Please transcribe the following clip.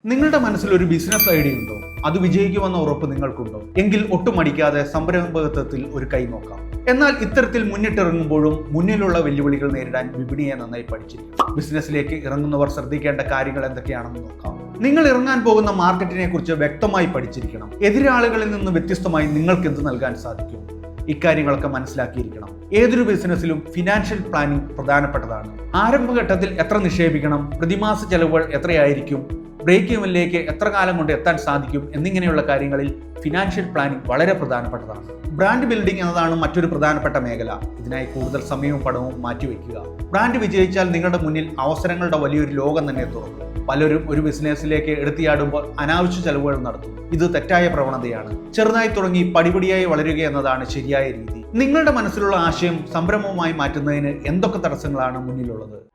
നിങ്ങളുടെ മനസ്സിൽ ഒരു ബിസിനസ് ഐഡിയ ഉണ്ടോ? അത് വിജയിക്കുമെന്ന ഉറപ്പ് നിങ്ങൾക്കുണ്ടോ? എങ്കിൽ ഒട്ടും മടിക്കാതെ സംരംഭകത്വത്തിൽ ഒരു കൈ നോക്കാം. എന്നാൽ ഇത്തരത്തിൽ മുന്നിട്ടിറങ്ങുമ്പോഴും മുന്നിലുള്ള വെല്ലുവിളികൾ നേരിടാൻ വിപണിയെ നന്നായി പഠിച്ചിരിക്കും. ബിസിനസ്സിലേക്ക് ഇറങ്ങുന്നവർ ശ്രദ്ധിക്കേണ്ട കാര്യങ്ങൾ എന്തൊക്കെയാണെന്ന് നോക്കാം. നിങ്ങൾ ഇറങ്ങാൻ പോകുന്ന മാർക്കറ്റിനെ കുറിച്ച് വ്യക്തമായി പഠിച്ചിരിക്കണം. എതിരാളികളിൽ നിന്ന് വ്യത്യസ്തമായി നിങ്ങൾക്ക് എന്ത് നൽകാൻ സാധിക്കും? ഇക്കാര്യങ്ങളൊക്കെ മനസ്സിലാക്കിയിരിക്കണം. ഏതൊരു ബിസിനസ്സിലും ഫിനാൻഷ്യൽ പ്ലാനിംഗ് പ്രധാനപ്പെട്ടതാണ്. ആരംഭഘട്ടത്തിൽ എത്ര നിക്ഷേപിക്കണം, പ്രതിമാസ ചെലവുകൾ എത്രയായിരിക്കും, ബ്രേക്ക് ഇവനിലേക്ക് എത്ര കാലം കൊണ്ട് എത്താൻ സാധിക്കും എന്നിങ്ങനെയുള്ള കാര്യങ്ങളിൽ ഫിനാൻഷ്യൽ പ്ലാനിംഗ് വളരെ പ്രധാനപ്പെട്ടതാണ്. ബ്രാൻഡ് ബിൽഡിംഗ് എന്നതാണ് മറ്റൊരു പ്രധാനപ്പെട്ട മേഖല. ഇതിനായി കൂടുതൽ സമയവും പണവും മാറ്റിവെക്കുക. ബ്രാൻഡ് വിജയിച്ചാൽ നിങ്ങളുടെ മുന്നിൽ അവസരങ്ങളുടെ വലിയൊരു ലോകം തന്നെ തുറക്കും. പലരും ഒരു ബിസിനസ്സിലേക്ക് എടുത്തിയാടുമ്പോൾ അനാവശ്യ ചെലവുകൾ നടത്തും. ഇത് തെറ്റായ പ്രവണതയാണ്. ചെറുതായി തുടങ്ങി പടിപടിയായി വളരുക എന്നതാണ് ശരിയായ രീതി. നിങ്ങളുടെ മനസ്സിലുള്ള ആശയം സംരംഭവുമായി മാറ്റുന്നതിന് എന്തൊക്കെ തടസ്സങ്ങളാണ് മുന്നിലുള്ളത്?